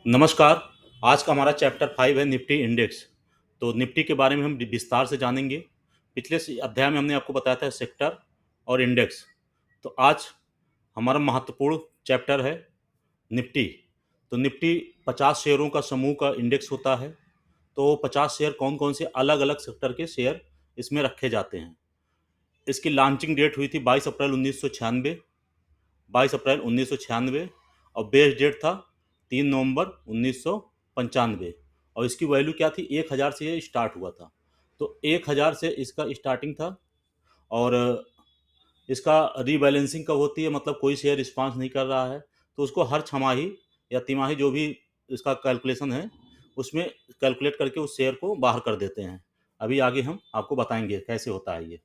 नमस्कार। आज का हमारा चैप्टर 5 है निफ्टी इंडेक्स। तो निफ्टी के बारे में हम विस्तार से जानेंगे। पिछले अध्याय में हमने आपको बताया था सेक्टर और इंडेक्स। तो आज हमारा महत्वपूर्ण चैप्टर है निफ्टी। तो निफ्टी 50 शेयरों का समूह का इंडेक्स होता है। तो 50 शेयर कौन कौन से अलग अलग सेक्टर के शेयर इसमें रखे जाते हैं। इसकी लॉन्चिंग डेट हुई थी 22 अप्रैल 1996। 22 अप्रैल 1996 और बेस डेट था 3 नवंबर 1995। और इसकी वैल्यू क्या थी, 1000 से ये स्टार्ट हुआ था। तो 1000 से इसका स्टार्टिंग था। और इसका रीबैलेंसिंग कब होती है, मतलब कोई शेयर रिस्पांस नहीं कर रहा है तो उसको हर छमाही या तिमाही जो भी इसका कैलकुलेशन है उसमें कैलकुलेट करके उस शेयर को बाहर कर देते हैं। अभी आगे हम आपको बताएंगे कैसे होता है ये।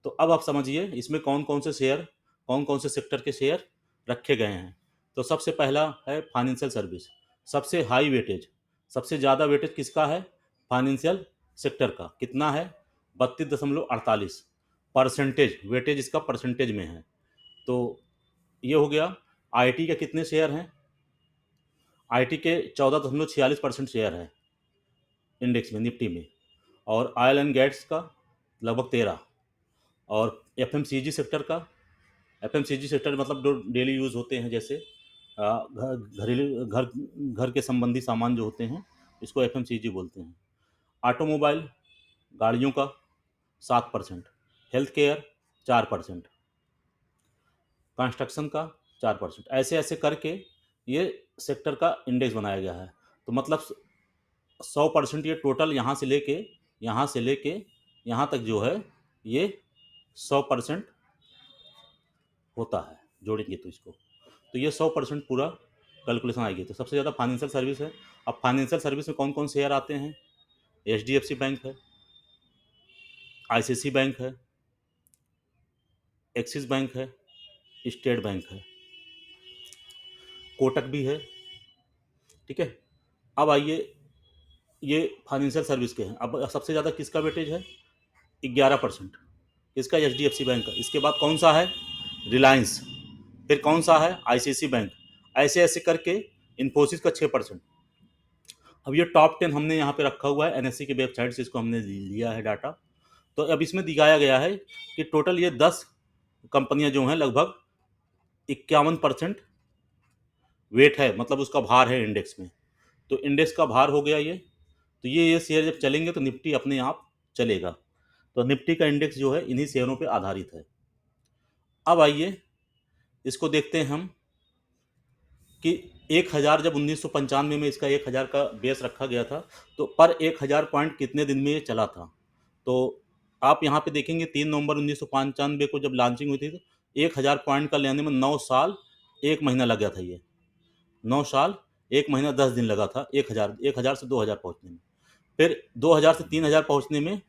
तो अब आप समझिए इसमें कौन कौन से शेयर, कौन कौन से सेक्टर के शेयर रखे गए हैं। तो सबसे पहला है फाइनेंशियल सर्विस। सबसे हाई वेटेज, सबसे ज़्यादा वेटेज किसका है, फाइनेंशियल सेक्टर का। कितना है, 32.48 परसेंटेज वेटेज इसका परसेंटेज में है। तो ये हो गया। आईटी के कितने शेयर हैं, आईटी के 14.46% शेयर है इंडेक्स में, निफ्टी में। और ऑयल एंड गैस का लगभग 13। और एफएमसीजी सेक्टर का, एफएमसीजी सेक्टर मतलब जो डेली यूज़ होते हैं, जैसे घरेलू घर घर के संबंधी सामान जो होते हैं इसको एफएमसीजी बोलते हैं। ऑटोमोबाइल, गाड़ियों का 7%, हेल्थ केयर 4%, कंस्ट्रक्शन का 4%, ऐसे ऐसे करके ये सेक्टर का इंडेक्स बनाया गया है। तो मतलब 100% ये टोटल यहाँ से लेके यहाँ तक जो है ये 100% होता है, जोड़ेंगे तो इसको। तो ये 100% पूरा कैलकुलेशन आएगी। तो सबसे ज़्यादा फाइनेंशियल सर्विस है। अब फाइनेंशियल सर्विस में कौन कौन शेयर आते हैं, एचडीएफसी बैंक है, आईसीआईसी बैंक है, एक्सिस बैंक है, स्टेट बैंक है, कोटक भी है। ठीक है। अब आइए, ये फाइनेंशियल सर्विस के हैं। अब सबसे ज़्यादा किसका वेटेज है, 11%, किसका, एचडीएफसी बैंक का। इसके बाद कौन सा है, रिलायंस। फिर कौन सा है, आईसीआईसी बैंक। ऐसे ऐसे करके इन्फोसिस का 6%। अब ये टॉप 10 हमने यहाँ पे रखा हुआ है, एनएससी की वेबसाइट से इसको हमने लिया है डाटा। तो अब इसमें दिखाया गया है कि टोटल ये 10 कंपनियां जो हैं लगभग 51% वेट है, मतलब उसका भार है इंडेक्स में। तो इंडेक्स का भार हो गया ये। तो ये शेयर जब चलेंगे तो निफ्टी अपने आप चलेगा। तो निफ्टी का इंडेक्स जो है इन्हीं शेयरों पे आधारित है। अब आइए इसको देखते हैं हम कि 1000 जब 1995 में इसका 1000 का बेस रखा गया था तो पर 1000 पॉइंट कितने दिन में ये चला था। तो आप यहाँ पे देखेंगे 3 नवंबर 1995 को जब लॉन्चिंग हुई थी तो 1000 पॉइंट का लेने में 9 साल 1 महीना लग गया था। ये 9 साल 1 महीना 10 दिन लगा था 1000 से 2000 पहुँचने में। फिर 2000 से 3000 पहुँचने में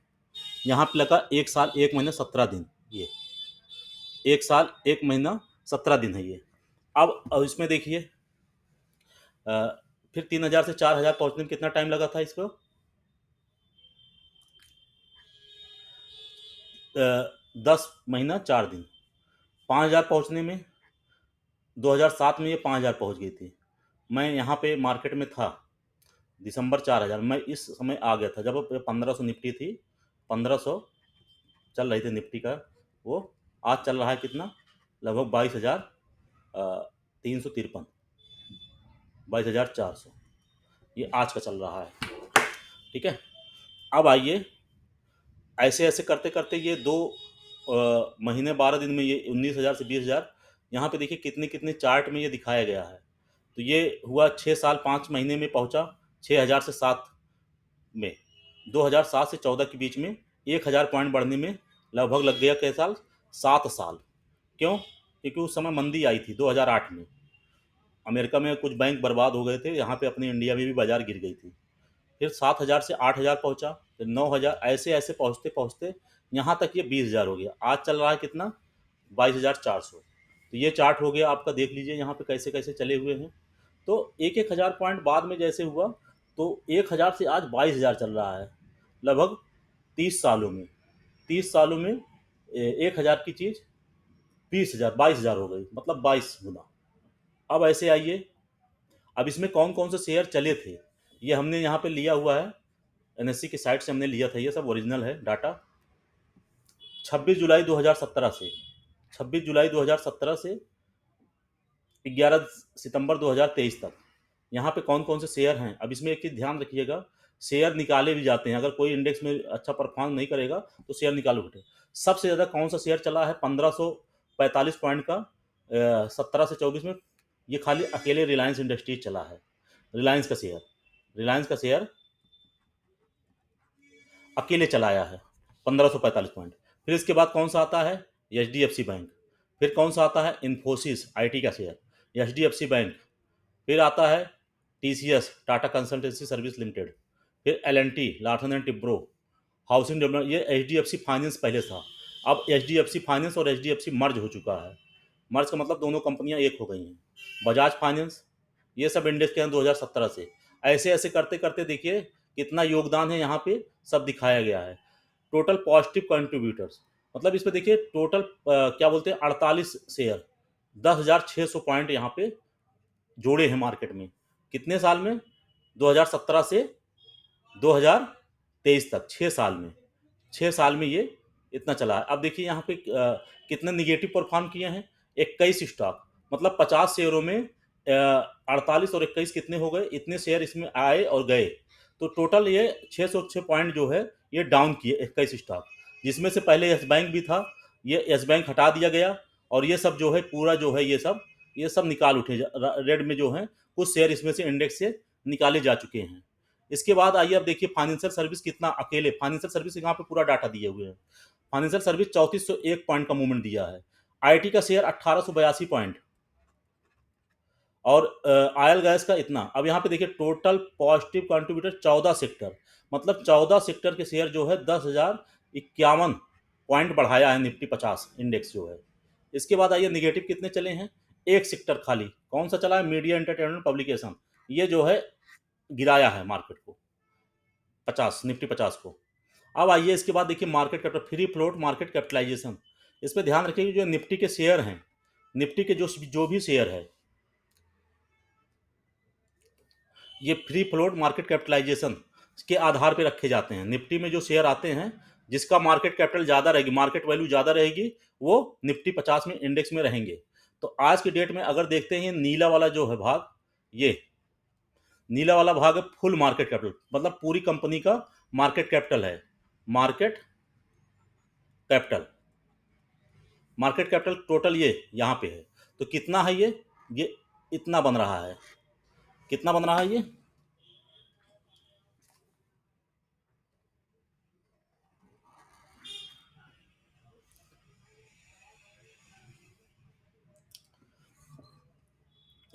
यहाँ पे लगा 1 साल 1 महीना 17 दिन। ये 1 साल 1 महीना 17 दिन है ये। अब इसमें देखिए, फिर 3000 से 4000 पहुंचने में कितना टाइम लगा था इसको, 10 महीना 4 दिन। 5000 पहुंचने में 2007 में ये 5000 पहुंच गई थी। मैं यहाँ पे मार्केट में था दिसंबर 4000, मैं इस समय आ गया था जब 1500 निफ्टी थी। 1500 चल रही थी निफ्टी का वो। आज चल रहा है कितना, लगभग 22,353, 22,400, ये आज का चल रहा है। ठीक है। अब आइए, ऐसे ऐसे करते करते ये 2 महीने 12 दिन में ये 19,000 से 20,000, यहाँ पे देखिए कितने कितने चार्ट में ये दिखाया गया है। तो ये हुआ 6 साल 5 महीने में पहुंचा 6,000 से 7 में। 2007 से 14 के बीच में 1,000 पॉइंट बढ़ने में लगभग लग गया कै साल, 7 साल। क्यों, क्योंकि उस समय मंदी आई थी 2008 में। अमेरिका में कुछ बैंक बर्बाद हो गए थे, यहाँ पे अपने इंडिया में भी बाजार गिर गई थी। फिर 7,000 से 8,000 पहुंचा, फिर 9,000, ऐसे ऐसे पहुंचते पहुंचते यहाँ तक ये 20,000 हो गया। आज चल रहा है कितना, 22,400। तो ये चार्ट हो गया आपका, देख लीजिए यहाँ पे कैसे कैसे चले हुए हैं। तो एक एक हज़ार पॉइंट बाद में जैसे हुआ तो 1,000 से आज 22,000 चल रहा है। लगभग 30 सालों में, 30 सालों में 1,000 की चीज़ 20,000 22,000 हो गई, मतलब 22 गुना। अब ऐसे आइए, अब इसमें कौन कौन से शेयर चले थे ये हमने यहाँ पे लिया हुआ है, एनएससी की साइट से हमने लिया था, ये सब ओरिजिनल है डाटा। 26 जुलाई 2017 से 26 जुलाई 2017 से 11 सितंबर 2023 तक यहाँ पे कौन कौन से शेयर हैं। अब इसमें एक चीज़ ध्यान रखिएगा, शेयर निकाले भी जाते हैं, अगर कोई इंडेक्स में अच्छा परफॉर्म नहीं करेगा तो शेयर निकालो उठे। सबसे ज़्यादा कौन सा शेयर चला है 1545 पॉइंट का 17 से 24 में, ये खाली अकेले रिलायंस इंडस्ट्रीज चला है। रिलायंस का शेयर अकेले चलाया है 1545 पॉइंट। फिर इसके बाद कौन सा आता है, एचडीएफसी बैंक। फिर कौन सा आता है, इन्फोसिस आईटी का शेयर, एचडीएफसी बैंक। फिर आता है टीसीएस टाटा कंसल्टेंसी सर्विस लिमिटेड। फिर एलएनटी लार्सन एंड टिब्रो, हाउसिंग डेवलपमेंट, ये एचडीएफसी फाइनेंस पहले था। अब एचडीएफसी फाइनेंस और एचडीएफसी मर्ज हो चुका है। मर्ज का मतलब दोनों कंपनियां एक हो गई हैं। बजाज फाइनेंस, ये सब इंडेक्स के हैं 2017 से। ऐसे ऐसे करते करते देखिए कितना योगदान है यहाँ पे सब दिखाया गया है। टोटल पॉजिटिव कंट्रीब्यूटर्स, मतलब इस पे देखिए टोटल क्या बोलते हैं 48 शेयर 10,600 पॉइंट यहाँ पे जोड़े हैं मार्केट में। कितने साल में, 2017 से 2023 तक, 6 साल में ये इतना चला है। अब देखिए यहाँ पे कितने निगेटिव परफॉर्म किए हैं, 21 स्टॉक, मतलब 50 शेयरों में 48 और 21 कितने हो गए, इतने शेयर इसमें आए और गए। तो टोटल ये 606 पॉइंट जो है ये डाउन किए 21 स्टॉक, जिसमें से पहले यस बैंक भी था, ये यस बैंक हटा दिया गया और ये सब जो है पूरा जो है ये सब निकाल उठे रेड में जो है कुछ शेयर इसमें से इंडेक्स से निकाले जा चुके हैं। इसके बाद आइए अब देखिए फाइनेंशियल सर्विस कितना अकेले, फाइनेंशियल सर्विस यहाँ पे पूरा डाटा दिए हुए हैं। फाइनेंशियल सर्विस 3401 पॉइंट का मूवमेंट दिया है। आईटी का शेयर 1882 पॉइंट और ऑयल गैस का इतना। अब यहाँ पे देखिए टोटल पॉजिटिव कंट्रीब्यूटर 14 सेक्टर, मतलब 14 सेक्टर के शेयर जो है 10,051 पॉइंट बढ़ाया है निफ्टी 50 इंडेक्स जो है। इसके बाद आइए निगेटिव कितने चले हैं, एक सेक्टर खाली कौन सा चला है, मीडिया एंटरटेनमेंट पब्लिकेशन, ये जो है गिराया है मार्केट को 50 निफ्टी 50 को। अब आइए इसके बाद देखिए market capital, free float market capitalisation. इस पर ध्यान रखिए जो निफ्टी के शेयर हैं, निफ्टी के जो भी शेयर है ये फ्री फ्लोट मार्केट कैपिटलाइजेशन के आधार पे रखे जाते हैं। निफ्टी में जो शेयर आते हैं जिसका मार्केट कैपिटल ज़्यादा रहेगी, मार्केट वैल्यू ज़्यादा रहेगी, वो निफ्टी 50 में इंडेक्स में रहेंगे। तो आज की डेट में अगर देखते हैं नीला वाला जो है भाग, ये नीला वाला भाग है फुल मार्केट कैपिटल, मतलब पूरी कंपनी का मार्केट कैपिटल है। मार्केट कैपिटल टोटल ये यहाँ पे है। तो कितना है ये इतना बन रहा है। कितना बन रहा है ये,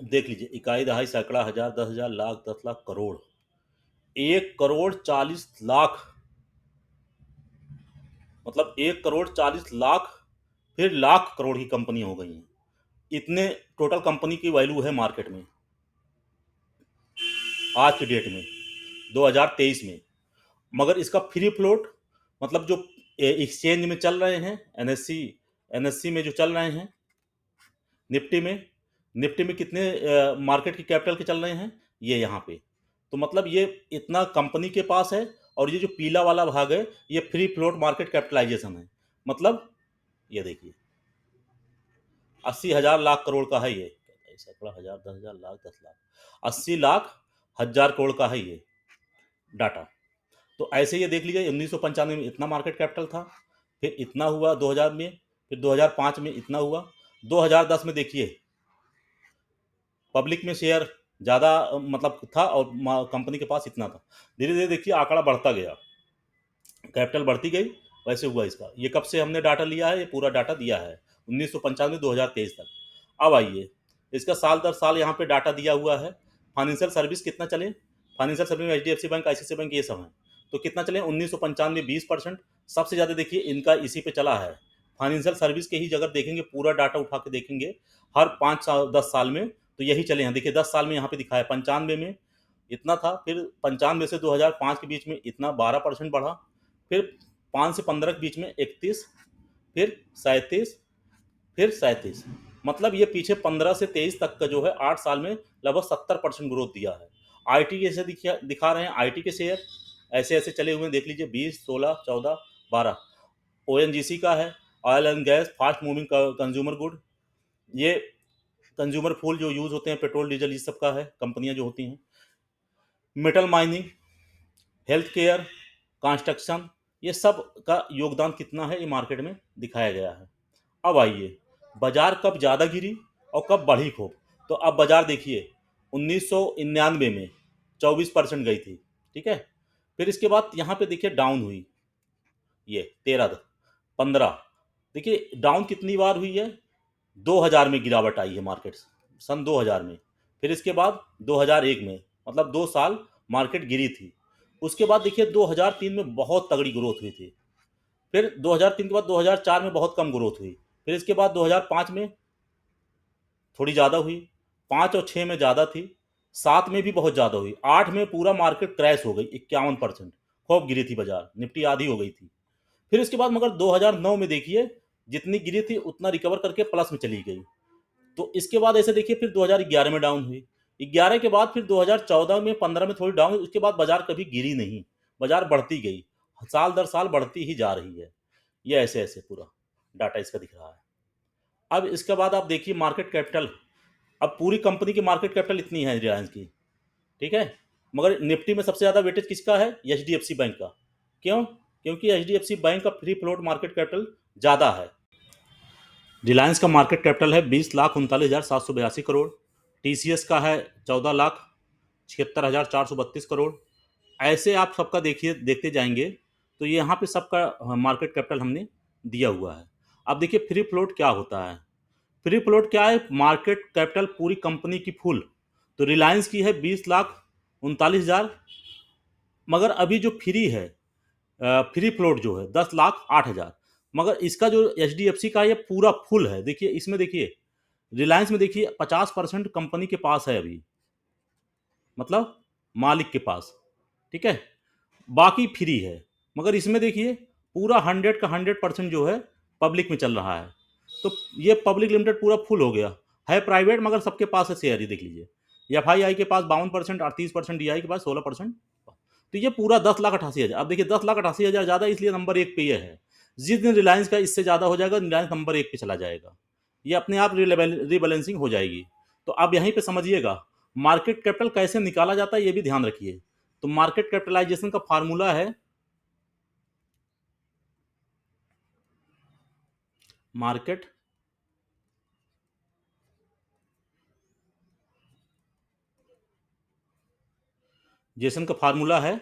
देख लीजिए, इकाई दहाई सैकड़ा हजार 10,000 लाख 10 लाख करोड़, 1,40,40,00,000, मतलब 1,40,40,00,000 फिर लाख करोड़ की कंपनी हो गई है। इतने टोटल कंपनी की वैल्यू है मार्केट में आज की डेट में 2023 में। मगर इसका फ्री फ्लोट, मतलब जो एक्सचेंज में चल रहे हैं, एनएससी में जो चल रहे हैं, निफ्टी में कितने मार्केट की कैपिटल के चल रहे हैं ये यहाँ पे। तो मतलब ये इतना कंपनी के पास है। और ये जो पीला वाला भाग है ये फ्री फ्लोट मार्केट कैपिटलाइजेशन है, मतलब ये देखिए 80,000 लाख करोड़ का है ये, सैकड़ा हजार 10,000 लाख 10 लाख 80 लाख हजार करोड़ का है ये डाटा। तो ऐसे ये देख लीजिए 1995 में इतना मार्केट कैपिटल था, फिर इतना हुआ 2000 में, फिर 2005 में इतना हुआ, 2010 में देखिए पब्लिक में शेयर ज़्यादा मतलब था और कंपनी के पास इतना था। धीरे धीरे देखिए आंकड़ा बढ़ता गया, कैपिटल बढ़ती गई, वैसे हुआ इसका। ये कब से हमने डाटा लिया है, ये पूरा डाटा दिया है 1995 2023 तक। अब आइए इसका साल दर साल यहाँ पे डाटा दिया हुआ है। फाइनेंशियल सर्विस कितना चले, फाइनेंशियल सर्विस में एचडीएफसी बैंक, आईसीआईसी बैंक, ये सब है। तो कितना चले 1995 20%, सबसे ज़्यादा देखिए इनका इसी पे चला है। फाइनेंशियल सर्विस के ही अगर देखेंगे पूरा डाटा उठा के देखेंगे हर 5-10 साल में, तो यही चले हैं। देखिए 10 साल में यहाँ पे दिखाया 95 में इतना था, फिर 95 से 2005 के बीच में इतना 12% बढ़ा, फिर 5 से 15 के बीच में 31, फिर 37, फिर 37, मतलब ये पीछे 15 से 23 तक का जो है 8 साल में लगभग 70% ग्रोथ दिया है। आईटी के ऐसे दिखा रहे हैं, आईटी के शेयर ऐसे ऐसे चले हुए हैं, देख लीजिए 20, 16, 14, 12। ओएनजीसी का है, oil and gas, fast moving consumer good, ये कंज्यूमर फूल जो यूज होते हैं, पेट्रोल डीजल, ये सब का है, कंपनियां जो होती हैं। Metal mining, health care, construction, ये सब का योगदान कितना है ये मार्केट में दिखाया गया है। अब आइए बाजार कब ज़्यादा गिरी और कब बढ़ी खूब। तो अब बाजार देखिए 1999 में 24% गई थी, ठीक है। फिर इसके बाद यहाँ पे देखिए डाउन हुई, ये 13, 15, देखिए डाउन कितनी बार हुई है। 2000 में गिरावट आई है मार्केट, सन 2000 में। फिर इसके बाद 2001 में, मतलब 2 साल मार्केट गिरी थी। उसके बाद देखिए 2003 में बहुत तगड़ी ग्रोथ हुई थी। फिर 2003 के बाद 2004 में बहुत कम ग्रोथ हुई। फिर इसके बाद 2005 में थोड़ी ज़्यादा हुई, 5 और 6 में ज़्यादा थी, 7 में भी बहुत ज़्यादा हुई, 8 में पूरा मार्केट क्रैश हो गई, 51%, खूब गिरी थी बाजार, निफ्टी आधी हो गई थी। फिर इसके बाद मगर 2009 में देखिए जितनी गिरी थी उतना रिकवर करके प्लस में चली गई। तो इसके बाद ऐसे देखिए फिर 2011 में डाउन हुई, 11 के बाद फिर 2014 में, 15 में थोड़ी डाउन हुई। उसके बाद बाजार कभी गिरी नहीं, बाजार बढ़ती गई, साल दर साल बढ़ती ही जा रही है। ये ऐसे ऐसे पूरा डाटा इसका दिख रहा है। अब इसके बाद आप देखिए मार्केट कैपिटल, अब पूरी कंपनी की मार्केट कैपिटल इतनी है रिलायंस की, ठीक है। मगर निफ्टी में सबसे ज़्यादा वेटेज किसका है, एचडीएफसी बैंक का। क्यों? क्योंकि एचडीएफसी बैंक का फ्री फ्लोट मार्केट कैपिटल ज़्यादा है। रिलायंस का मार्केट कैपिटल है 20,39,782 करोड़, टीसीएस का है 14,76,432 करोड़। ऐसे आप सबका देखिए देखते जाएंगे तो ये यहाँ पे सबका मार्केट कैपिटल हमने दिया हुआ है। अब देखिए फ्री फ्लोट क्या होता है। फ्री फ्लोट क्या है, मार्केट कैपिटल पूरी कंपनी की फुल। तो रिलायंस की है 20,39,000, मगर अभी जो फ्री है, फ्री फ्लोट जो है 10,08,000। मगर इसका जो एच डी एफ सी का है ये पूरा फुल है। देखिए इसमें देखिए रिलायंस में देखिए 50% कंपनी के पास है अभी, मतलब मालिक के पास, ठीक है, बाकी फ्री है। मगर इसमें देखिए पूरा 100 का 100% जो है पब्लिक में चल रहा है। तो ये पब्लिक लिमिटेड पूरा फुल हो गया है, प्राइवेट मगर सबके पास है शेयर, ही देख लीजिए। एफ आई आई के पास 52%, 38%, डी आई के पास 16%। तो ये पूरा 10,88,000। अब देखिए 10,88,000 ज़्यादा, इसलिए नंबर 1 पे ये है। जिस दिन रिलायंस का इससे ज़्यादा हो जाएगा, रिलायंस नंबर 1 पे चला जाएगा, ये अपने आप रिबैलेंसिंग हो जाएगी। तो अब यहीं पे समझिएगा मार्केट कैपिटल कैसे निकाला जाता है, ये भी ध्यान रखिए। तो मार्केट कैपिटलाइजेशन का फार्मूला है, मार्केट जेसन का फार्मूला है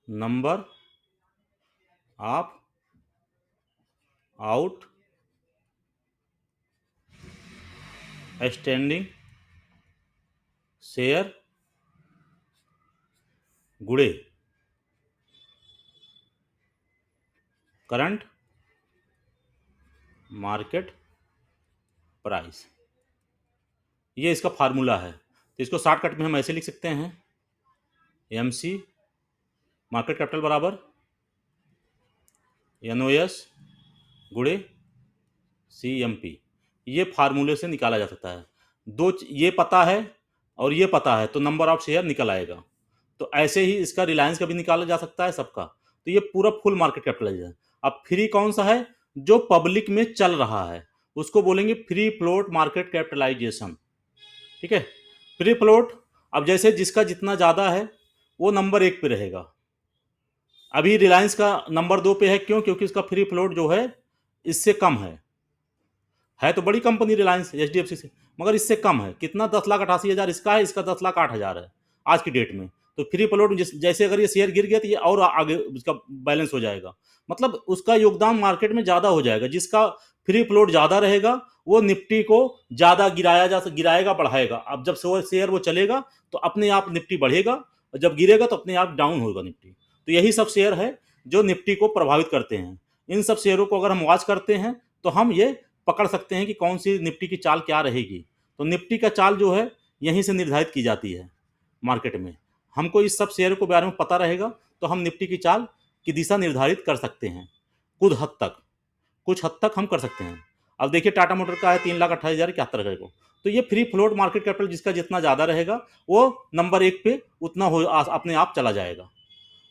number of out standing share गुणे करंट मार्केट प्राइस, ये इसका फार्मूला है। तो इसको शॉर्टकट में हम ऐसे लिख सकते हैं, एम सी मार्केट कैपिटल बराबर एन ओ एस गुणे सी एम पी। ये फार्मूले से निकाला जा सकता है। ये पता है और ये पता है तो नंबर ऑफ शेयर निकल आएगा। तो ऐसे ही इसका रिलायंस का भी निकाला जा सकता है सबका। तो ये पूरा फुल मार्केट कैपिटलाइजेशन। अब फ्री कौन सा है, जो पब्लिक में चल रहा है उसको बोलेंगे फ्री फ्लोट मार्केट कैपिटलाइजेशन, ठीक है। फ्री फ्लोट, अब जैसे जिसका जितना ज़्यादा है वो नंबर 1 पे रहेगा। अभी रिलायंस का नंबर 2 पे है, क्यों? क्योंकि इसका फ्री फ्लोट जो है इससे कम है तो बड़ी company Reliance H D F C से, मगर इससे कम है। कितना, 10,88,000 इसका है, इसका 10,08,000 है आज की डेट में। तो फ्री फ्लोट जैसे अगर ये शेयर गिर गया तो ये और आगे उसका बैलेंस हो जाएगा, मतलब उसका योगदान मार्केट में ज़्यादा हो जाएगा। जिसका फ्री फ्लोट ज़्यादा रहेगा वो निफ्टी को ज़्यादा गिराएगा बढ़ाएगा। अब जब शेयर वो चलेगा तो अपने आप निफ्टी बढ़ेगा, और जब गिरेगा तो अपने आप डाउन होगा निफ्टी। तो यही सब शेयर है जो निफ्टी को प्रभावित करते हैं। इन सब शेयरों को अगर हम वॉच करते हैं तो हम ये पकड़ सकते हैं कि कौन सी निफ्टी की चाल क्या रहेगी। तो निफ्टी का चाल जो है यहीं से निर्धारित की जाती है मार्केट में। हमको इस सब शेयर के बारे में पता रहेगा तो हम निफ्टी की चाल की दिशा निर्धारित कर सकते हैं कुछ हद तक। कुछ हद तक हम कर सकते हैं। अब देखिए टाटा मोटर का है 3,28,071 रुपये को, तो ये फ्री फ्लोट मार्केट कैपिटल जिसका जितना ज़्यादा रहेगा वो नंबर 1 पे उतना हो अपने आप चला जाएगा।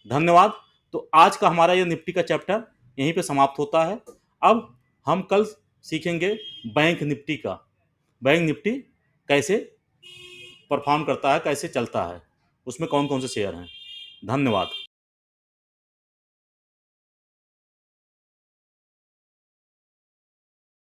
धन्यवाद। तो आज का हमारा ये निफ्टी का चैप्टर यहीं पे समाप्त होता है। अब हम कल सीखेंगे बैंक निफ्टी का, बैंक निफ्टी कैसे परफॉर्म करता है, कैसे चलता है, उसमें कौन कौन से शेयर हैं। धन्यवाद।